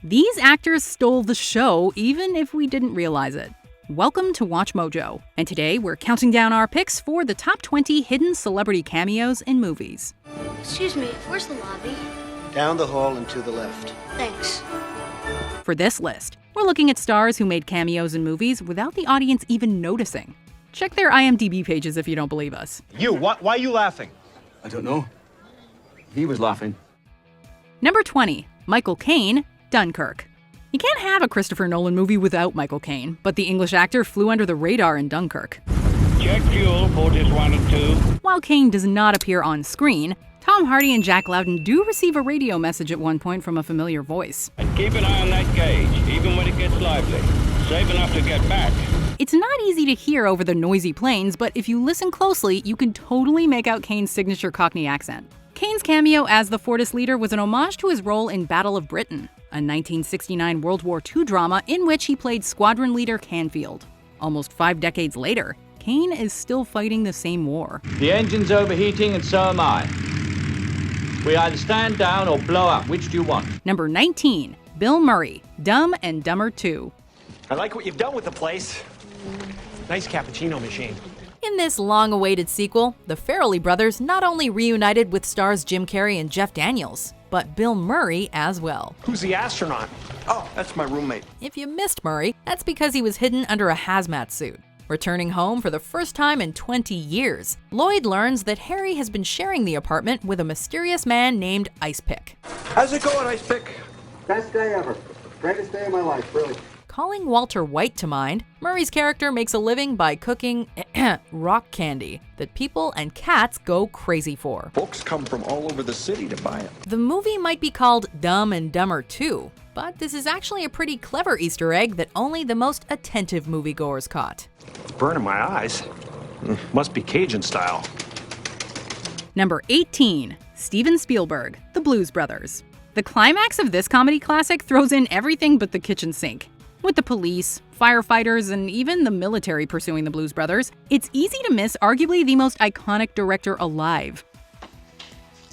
These actors stole the show, even if we didn't realize it. Welcome to Watch Mojo, and today we're counting down our picks for the top 20 hidden celebrity cameos in movies. Excuse me, where's the lobby? Down the hall and to the left. Thanks. For this list, we're looking at stars who made cameos in movies without the audience even noticing. Check their IMDb pages if you don't believe us. Why are you laughing? I don't know. He was laughing. Number 20, Michael Caine, Dunkirk. You can't have a Christopher Nolan movie without Michael Caine, but the English actor flew under the radar in Dunkirk. Check fuel, Fortis 1 and 2. While Caine does not appear on screen, Tom Hardy and Jack Lowden do receive a radio message at one point from a familiar voice. And keep an eye on that gauge, even when it gets lively. Safe enough to get back. It's not easy to hear over the noisy planes, but if you listen closely, you can totally make out Caine's signature Cockney accent. Caine's cameo as the Fortis leader was an homage to his role in Battle of Britain, a 1969 World War II drama in which he played Squadron Leader Canfield. Almost 5 decades later, Caine is still fighting the same war. The engine's overheating and so am I. We either stand down or blow up. Which do you want? Number 19, Bill Murray, Dumb and Dumber 2. I like what you've done with the place. Nice cappuccino machine. In this long-awaited sequel, the Farrelly brothers not only reunited with stars Jim Carrey and Jeff Daniels, but Bill Murray as well. Who's the astronaut? Oh, that's my roommate. If you missed Murray, that's because he was hidden under a hazmat suit. Returning home for the first time in 20 years, Lloyd learns that Harry has been sharing the apartment with a mysterious man named Ice Pick. How's it going, Ice Pick? Best day ever. Greatest day of my life, really. Calling Walter White to mind, Murray's character makes a living by cooking rock candy that people and cats go crazy for. Folks come from all over the city to buy it. The movie might be called Dumb and Dumber 2, but this is actually a pretty clever Easter egg that only the most attentive moviegoers caught. Burning my eyes. Must be Cajun style. Number 18, Steven Spielberg, The Blues Brothers. The climax of this comedy classic throws in everything but the kitchen sink. With the police, firefighters, and even the military pursuing the Blues Brothers, it's easy to miss arguably the most iconic director alive.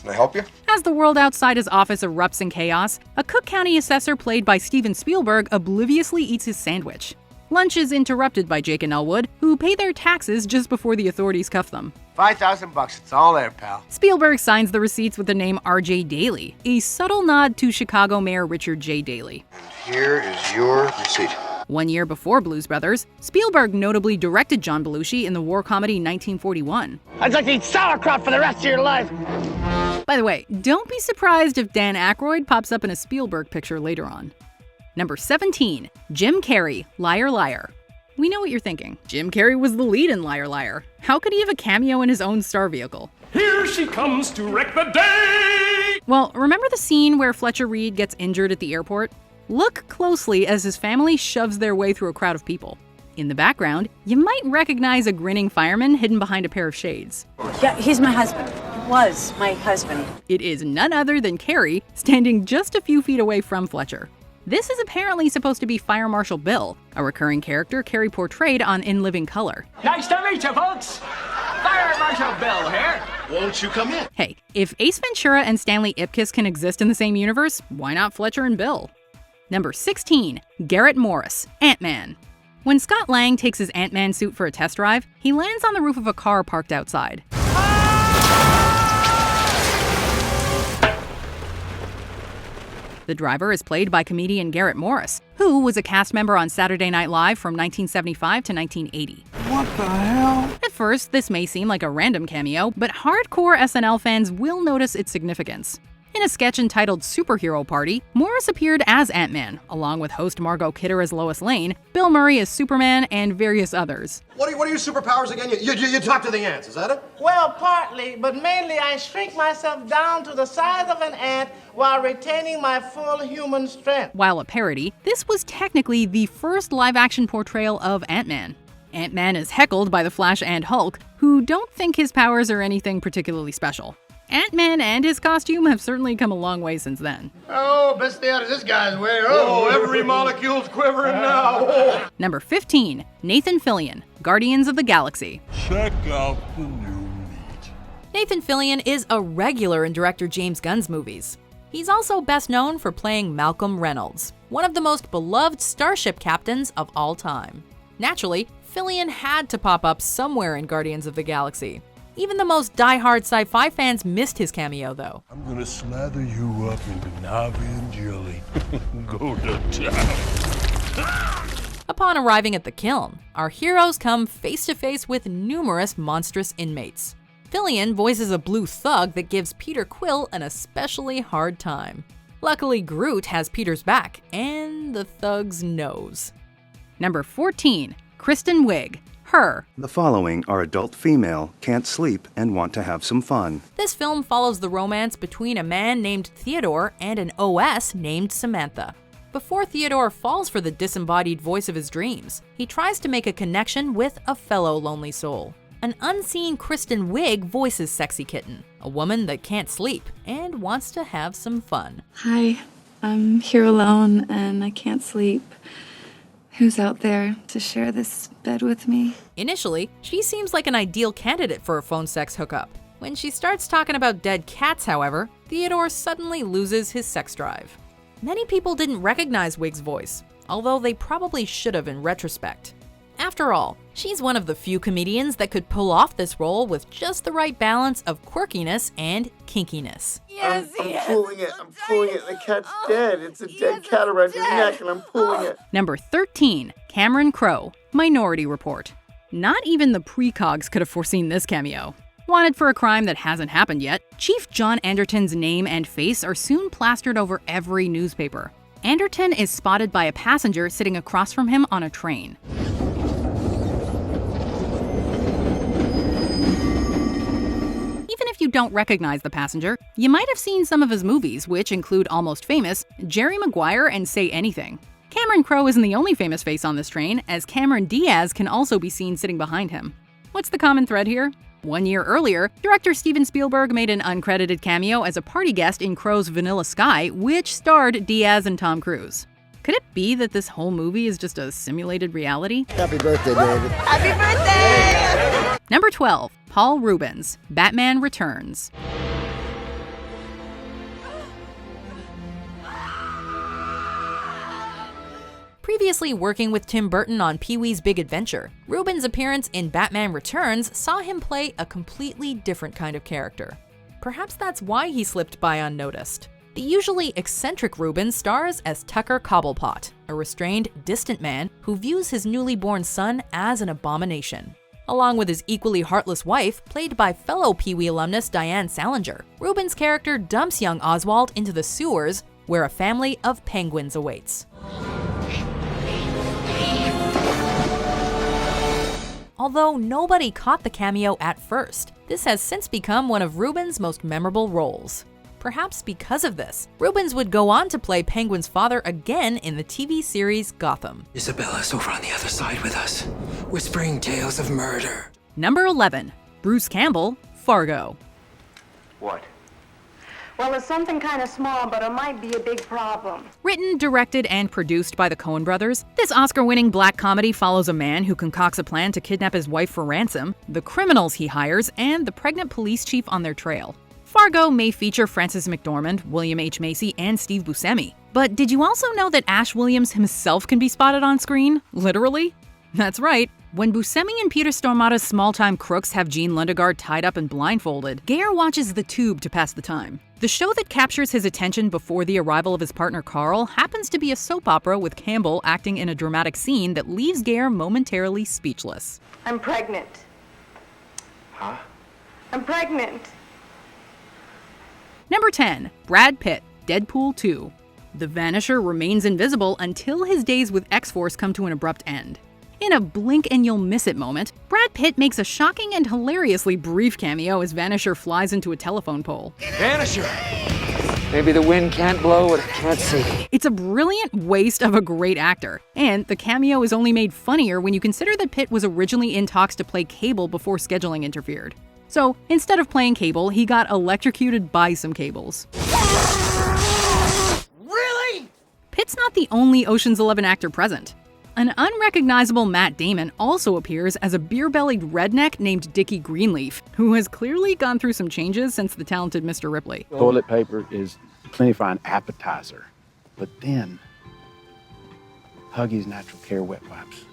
Can I help you? As the world outside his office erupts in chaos, a Cook County assessor played by Steven Spielberg obliviously eats his sandwich. Lunch is interrupted by Jake and Elwood, who pay their taxes just before the authorities cuff them. $5,000, it's all there, pal. Spielberg signs the receipts with the name R.J. Daley, a subtle nod to Chicago Mayor Richard J. Daley. And here is your receipt. 1 year before Blues Brothers, Spielberg notably directed John Belushi in the war comedy 1941. I'd like to eat sauerkraut for the rest of your life. By the way, don't be surprised if Dan Aykroyd pops up in a Spielberg picture later on. Number 17, Jim Carrey, Liar Liar. We know what you're thinking. Jim Carrey was the lead in Liar Liar. How could he have a cameo in his own star vehicle? Here she comes to wreck the day! Well, remember the scene where Fletcher Reed gets injured at the airport? Look closely as his family shoves their way through a crowd of people. In the background, you might recognize a grinning fireman hidden behind a pair of shades. Yeah, he's my husband. Was my husband. It is none other than Carrey, standing just a few feet away from Fletcher. This is apparently supposed to be Fire Marshal Bill, a recurring character Carrey portrayed on In Living Color. Nice to meet you, folks. Fire Marshal Bill here. Won't you come in? Hey, if Ace Ventura and Stanley Ipkiss can exist in the same universe, why not Fletcher and Bill? Number 16, Garrett Morris, Ant-Man. When Scott Lang takes his Ant-Man suit for a test drive, he lands on the roof of a car parked outside. The driver is played by comedian Garrett Morris, who was a cast member on Saturday Night Live from 1975 to 1980. What the hell? At first, this may seem like a random cameo, but hardcore SNL fans will notice its significance. In a sketch entitled Superhero Party, Morris appeared as Ant-Man, along with host Margot Kidder as Lois Lane, Bill Murray as Superman, and various others. What are your superpowers again? You talk to the ants, is that it? Well, partly, but mainly I shrink myself down to the size of an ant while retaining my full human strength. While a parody, this was technically the first live-action portrayal of Ant-Man. Ant-Man is heckled by the Flash and Hulk, who don't think his powers are anything particularly special. Ant-Man and his costume have certainly come a long way since then. Oh, best stay out of this guy's way. Oh, every molecule's quivering now. Number 15, Nathan Fillion, Guardians of the Galaxy. Check out the new meat. Nathan Fillion is a regular in director James Gunn's movies. He's also best known for playing Malcolm Reynolds, one of the most beloved starship captains of all time. Naturally, Fillion had to pop up somewhere in Guardians of the Galaxy. Even the most die-hard sci-fi fans missed his cameo, though. I'm gonna slather you up into Navi and jelly. Go to town. Upon arriving at the kiln, our heroes come face-to-face with numerous monstrous inmates. Fillion voices a blue thug that gives Peter Quill an especially hard time. Luckily, Groot has Peter's back and the thug's nose. Number 14. Kristen Wiig. Her. The following are adult female, can't sleep, and want to have some fun. This film follows the romance between a man named Theodore and an OS named Samantha. Before Theodore falls for the disembodied voice of his dreams, he tries to make a connection with a fellow lonely soul. An unseen Kristen Wiig voices Sexy Kitten, a woman that can't sleep and wants to have some fun. Hi, I'm here alone and I can't sleep. Who's out there to share this bed with me? Initially, she seems like an ideal candidate for a phone sex hookup. When she starts talking about dead cats, however, Theodore suddenly loses his sex drive. Many people didn't recognize Wiig's voice, although they probably should have in retrospect. After all, she's one of the few comedians that could pull off this role with just the right balance of quirkiness and kinkiness. I'm pulling it. I'm pulling it. The cat's dead. It's a dead cat around your neck, and I'm pulling it. Number 13. Cameron Crowe. Minority Report. Not even the precogs could have foreseen this cameo. Wanted for a crime that hasn't happened yet, Chief John Anderton's name and face are soon plastered over every newspaper. Anderton is spotted by a passenger sitting across from him on a train. Even if you don't recognize the passenger, you might have seen some of his movies, which include Almost Famous, Jerry Maguire, and Say Anything. Cameron Crowe isn't the only famous face on this train, as Cameron Diaz can also be seen sitting behind him. What's the common thread here? 1 year earlier, director Steven Spielberg made an uncredited cameo as a party guest in Crowe's Vanilla Sky, which starred Diaz and Tom Cruise. Could it be that this whole movie is just a simulated reality? Happy birthday, David. Happy birthday! Number 12. Paul Reubens. Batman Returns. Previously working with Tim Burton on Pee-wee's Big Adventure, Reubens' appearance in Batman Returns saw him play a completely different kind of character. Perhaps that's why he slipped by unnoticed. The usually eccentric Reubens stars as Tucker Cobblepot, a restrained, distant man who views his newly born son as an abomination. Along with his equally heartless wife, played by fellow Pee-wee alumnus Diane Salinger, Reubens' character dumps young Oswald into the sewers, where a family of penguins awaits. Although nobody caught the cameo at first, this has since become one of Reubens' most memorable roles. Perhaps because of this, Reubens would go on to play Penguin's father again in the TV series Gotham. Isabella's over on the other side with us, whispering tales of murder. Number 11. Bruce Campbell, Fargo. What? Well, it's something kind of small, but it might be a big problem. Written, directed, and produced by the Coen brothers, this Oscar-winning black comedy follows a man who concocts a plan to kidnap his wife for ransom, the criminals he hires, and the pregnant police chief on their trail. Fargo may feature Frances McDormand, William H. Macy, and Steve Buscemi. But did you also know that Ash Williams himself can be spotted on screen? Literally? That's right. When Buscemi and Peter Stormado's small-time crooks have Jean Lundegaard tied up and blindfolded, Gare watches The Tube to pass the time. The show that captures his attention before the arrival of his partner Carl happens to be a soap opera with Campbell acting in a dramatic scene that leaves Gare momentarily speechless. I'm pregnant. Huh? I'm pregnant. Number 10. Brad Pitt, Deadpool 2. The Vanisher remains invisible until his days with X-Force come to an abrupt end. In a blink-and-you'll-miss-it moment, Brad Pitt makes a shocking and hilariously brief cameo as Vanisher flies into a telephone pole. Vanisher! Maybe the wind can't blow what it can't see. It's a brilliant waste of a great actor, and the cameo is only made funnier when you consider that Pitt was originally in talks to play Cable before scheduling interfered. So, instead of playing Cable, he got electrocuted by some cables. Really? Pitt's not the only Ocean's 11 actor present. An unrecognizable Matt Damon also appears as a beer-bellied redneck named Dickie Greenleaf, who has clearly gone through some changes since The Talented Mr. Ripley. Toilet paper is plenty for an appetizer. But then, Huggies Natural Care Wet Wipes.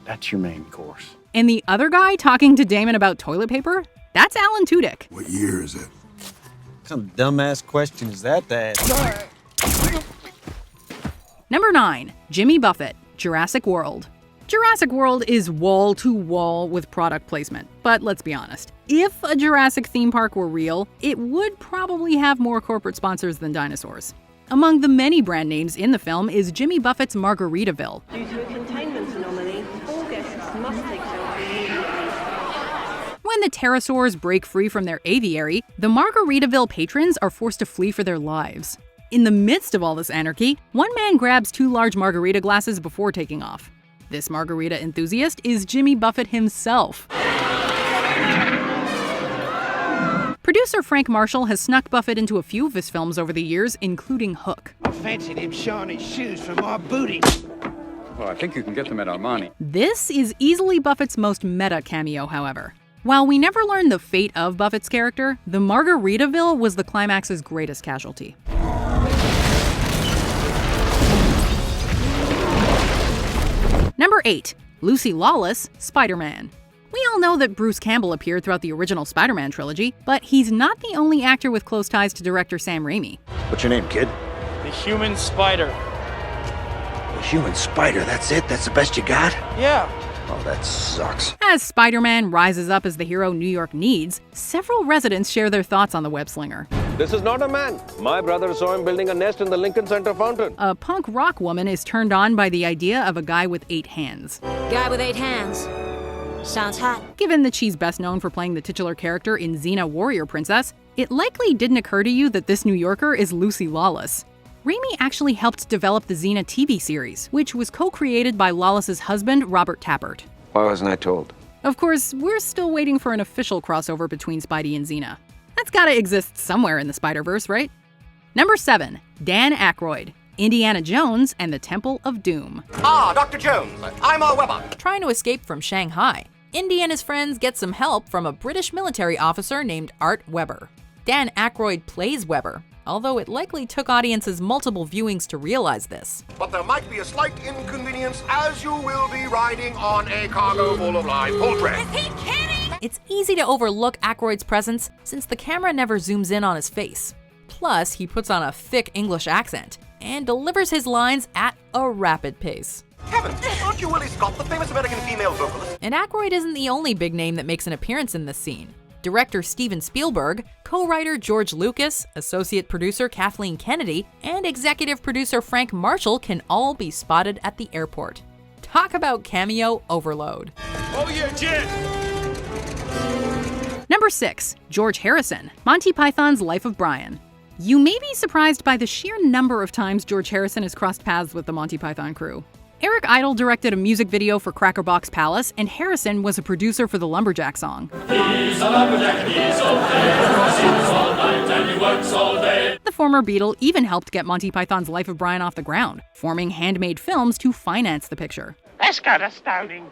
That's your main course. And the other guy talking to Damon about toilet paper? That's Alan Tudyk. What year is it? What kind of dumbass question is that to ask? Number 9, Jimmy Buffett, Jurassic World. Jurassic World is wall to wall with product placement, but let's be honest. If a Jurassic theme park were real, it would probably have more corporate sponsors than dinosaurs. Among the many brand names in the film is Jimmy Buffett's Margaritaville. Due to a containment anomaly, all guests must take shelter immediately. When the pterosaurs break free from their aviary, the Margaritaville patrons are forced to flee for their lives. In the midst of all this anarchy, one man grabs 2 large margarita glasses before taking off. This margarita enthusiast is Jimmy Buffett himself. Producer Frank Marshall has snuck Buffett into a few of his films over the years, including Hook. I fancied him showing his shoes for my booty. Well, I think you can get them at Armani. This is easily Buffett's most meta cameo, however. While we never learn the fate of Buffett's character, the Margaritaville was the climax's greatest casualty. Number 8, Lucy Lawless, Spider-Man. We all know that Bruce Campbell appeared throughout the original Spider-Man trilogy, but he's not the only actor with close ties to director Sam Raimi. What's your name, kid? The human spider. The human spider, that's it? That's the best you got? Yeah. Oh, that sucks. As Spider-Man rises up as the hero New York needs, several residents share their thoughts on the web-slinger. This is not a man. My brother saw him building a nest in the Lincoln Center fountain. A punk rock woman is turned on by the idea of a guy with 8 hands. Guy with 8 hands. Sounds hot. Given that she's best known for playing the titular character in Xena Warrior Princess, it likely didn't occur to you that this New Yorker is Lucy Lawless. Raimi actually helped develop the Xena TV series, which was co-created by Lawless's husband, Robert Tappert. Why wasn't I told? Of course, we're still waiting for an official crossover between Spidey and Xena. That's gotta exist somewhere in the Spider-Verse, right? Number 7, Dan Aykroyd, Indiana Jones and the Temple of Doom. Ah, Dr. Jones, I'm Weber. Trying to escape from Shanghai, Indy and his friends get some help from a British military officer named Art Weber. Dan Aykroyd plays Weber, although it likely took audiences multiple viewings to realize this. But there might be a slight inconvenience as you will be riding on a cargo full of live poultry. Is he kidding? It's easy to overlook Aykroyd's presence since the camera never zooms in on his face. Plus, he puts on a thick English accent and delivers his lines at a rapid pace. Kevin, aren't you Willie Scott, the famous American female vocalist? And Aykroyd isn't the only big name that makes an appearance in this scene. Director Steven Spielberg, co-writer George Lucas, associate producer Kathleen Kennedy, and executive producer Frank Marshall can all be spotted at the airport. Talk about cameo overload. Oh yeah, Jen! Number 6, George Harrison, Monty Python's Life of Brian. You may be surprised by the sheer number of times George Harrison has crossed paths with the Monty Python crew. Eric Idle directed a music video for Cracker Box Palace, and Harrison was a producer for the Lumberjack song. He's a lumberjack, he's all day, he sings all night and he works all day. The former Beatle even helped get Monty Python's Life of Brian off the ground, forming Handmade Films to finance the picture. Let's go to Stoning.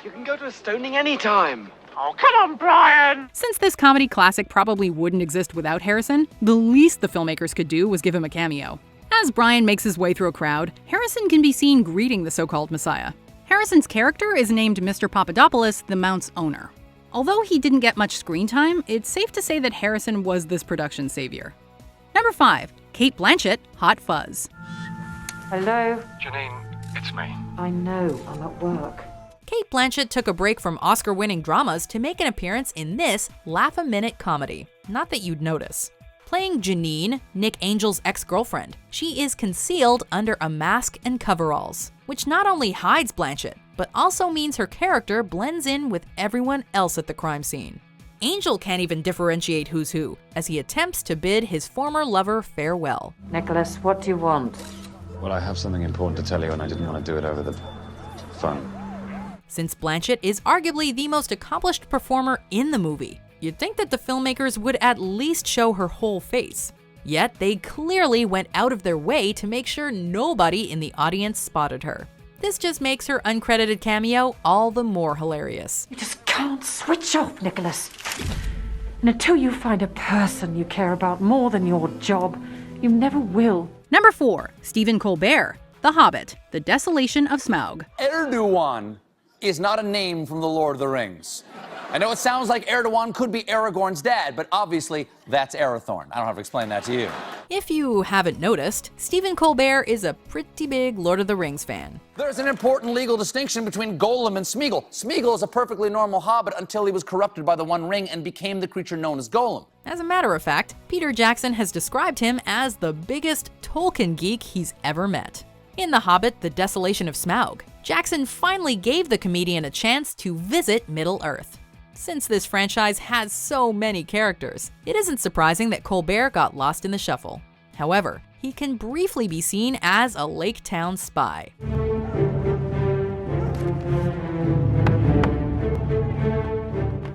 You can go to a stoning anytime. Oh, come on, Brian! Since this comedy classic probably wouldn't exist without Harrison, the least the filmmakers could do was give him a cameo. As Brian makes his way through a crowd, Harrison can be seen greeting the so-called Messiah. Harrison's character is named Mr. Papadopoulos, the Mount's owner. Although he didn't get much screen time, it's safe to say that Harrison was this production's savior. Number 5, Cate Blanchett, Hot Fuzz. Hello? Janine, it's me. I know, I'm at work. Cate Blanchett took a break from Oscar-winning dramas to make an appearance in this laugh-a-minute comedy. Not that you'd notice. Playing Janine, Nick Angel's ex-girlfriend, she is concealed under a mask and coveralls, which not only hides Blanchett, but also means her character blends in with everyone else at the crime scene. Angel can't even differentiate who's who, as he attempts to bid his former lover farewell. Nicholas, what do you want? Well, I have something important to tell you, and I didn't want to do it over the phone. Since Blanchett is arguably the most accomplished performer in the movie, you'd think that the filmmakers would at least show her whole face. Yet they clearly went out of their way to make sure nobody in the audience spotted her. This just makes her uncredited cameo all the more hilarious. You just can't switch off, Nicholas. And until you find a person you care about more than your job, you never will. Number 4. Stephen Colbert, The Hobbit, The Desolation of Smaug. Erdogan is not a name from The Lord of the Rings. I know it sounds like Erdogan could be Aragorn's dad, but obviously that's Arathorn. I don't have to explain that to you. If you haven't noticed, Stephen Colbert is a pretty big Lord of the Rings fan. There's an important legal distinction between Gollum and Smeagol. Smeagol is a perfectly normal hobbit until he was corrupted by the One Ring and became the creature known as Gollum. As a matter of fact, Peter Jackson has described him as the biggest Tolkien geek he's ever met. In The Hobbit, The Desolation of Smaug, Jackson finally gave the comedian a chance to visit Middle-earth. Since this franchise has so many characters, it isn't surprising that Colbert got lost in the shuffle. However, he can briefly be seen as a Lake Town spy.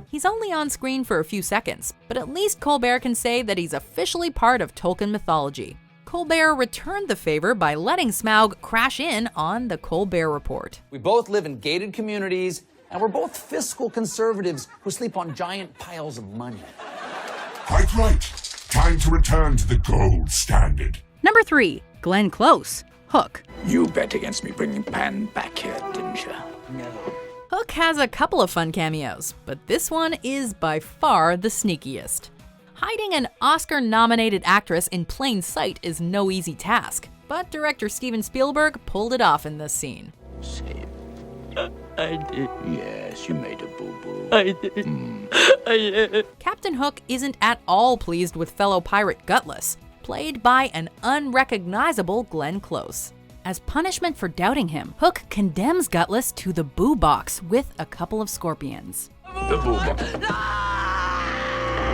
He's only on screen for a few seconds, but at least Colbert can say that he's officially part of Tolkien mythology. Colbert returned the favor by letting Smaug crash in on the Colbert Report. We both live in gated communities, and we're both fiscal conservatives who sleep on giant piles of money. Quite right. Time to return to the gold standard. Number 3. Glenn Close, Hook. You bet against me bringing Pan back here, didn't you? No. Hook has a couple of fun cameos, but this one is by far the sneakiest. Hiding an Oscar-nominated actress in plain sight is no easy task, but director Steven Spielberg pulled it off in this scene. I did. Yes, you made a boo-boo. I did. Captain Hook isn't at all pleased with fellow pirate Gutless, played by an unrecognizable Glenn Close. As punishment for doubting him, Hook condemns Gutless to the boo box with a couple of scorpions. The boo box.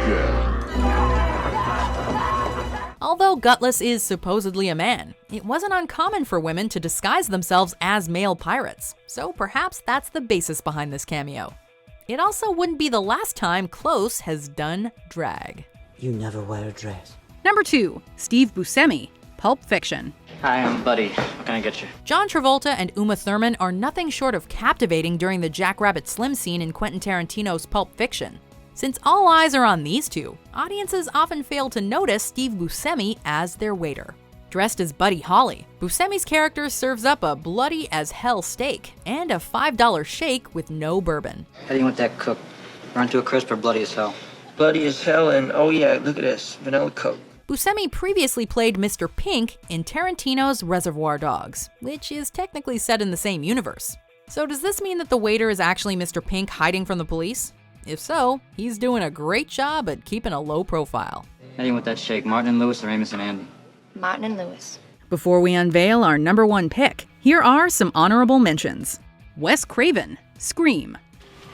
Yeah. Although Gutless is supposedly a man, it wasn't uncommon for women to disguise themselves as male pirates, so perhaps that's the basis behind this cameo. It also wouldn't be the last time Close has done drag. You never wear a dress. Number 2. Steve Buscemi, Pulp Fiction. Hi, I'm Buddy. What can I get you? John Travolta and Uma Thurman are nothing short of captivating during the Jackrabbit Slim scene in Quentin Tarantino's Pulp Fiction. Since all eyes are on these two, audiences often fail to notice Steve Buscemi as their waiter. Dressed as Buddy Holly, Buscemi's character serves up a bloody-as-hell steak and a $5 shake with no bourbon. How do you want that cooked? Run to a crisp or bloody as hell? Bloody as hell, and oh yeah, look at this, vanilla Coke. Buscemi previously played Mr. Pink in Tarantino's Reservoir Dogs, which is technically set in the same universe. So does this mean that the waiter is actually Mr. Pink hiding from the police? If so, he's doing a great job at keeping a low profile. How do you want that shake? Martin and Lewis or Amos and Andy? Martin and Lewis. Before we unveil our number 1 pick, here are some honorable mentions. Wes Craven, Scream.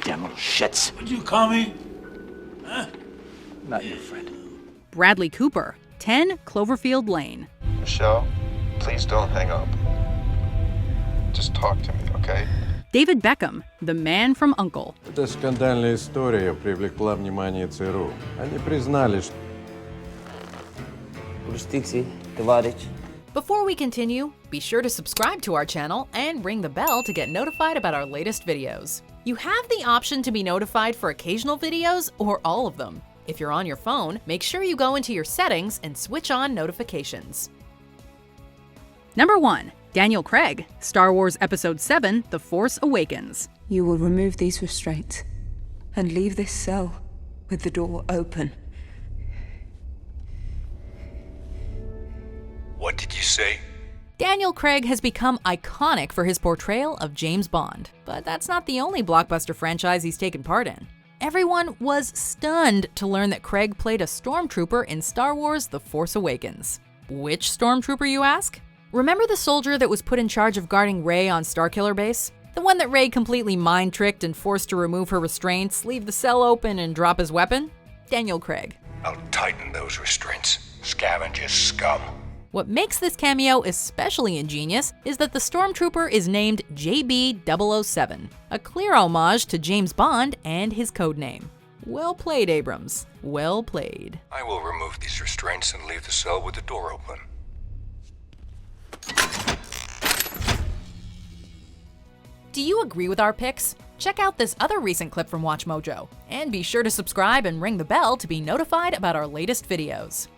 Damn little shits. What'd you call me? Huh? Not your friend. Bradley Cooper, 10 Cloverfield Lane. Michelle, please don't hang up. Just talk to me, okay? David Beckham, The Man from U.N.C.L.E. Эта скандальная история привлекла внимание ЦРУ. Они признали, что... Before we continue, be sure to subscribe to our channel and ring the bell to get notified about our latest videos. You have the option to be notified for occasional videos or all of them. If you're on your phone, make sure you go into your settings and switch on notifications. Number 1. Daniel Craig, Star Wars Episode 7, The Force Awakens. You will remove these restraints and leave this cell with the door open. What did you say? Daniel Craig has become iconic for his portrayal of James Bond, but that's not the only blockbuster franchise he's taken part in. Everyone was stunned to learn that Craig played a stormtrooper in Star Wars The Force Awakens. Which stormtrooper, you ask? Remember the soldier that was put in charge of guarding Rey on Starkiller Base? The one that Rey completely mind-tricked and forced to remove her restraints, leave the cell open, and drop his weapon? Daniel Craig. I'll tighten those restraints, scavenger scum. What makes this cameo especially ingenious is that the stormtrooper is named JB-007, a clear homage to James Bond and his codename. Well played, Abrams. Well played. I will remove these restraints and leave the cell with the door open. Do you agree with our picks? Check out this other recent clip from WatchMojo, and be sure to subscribe and ring the bell to be notified about our latest videos.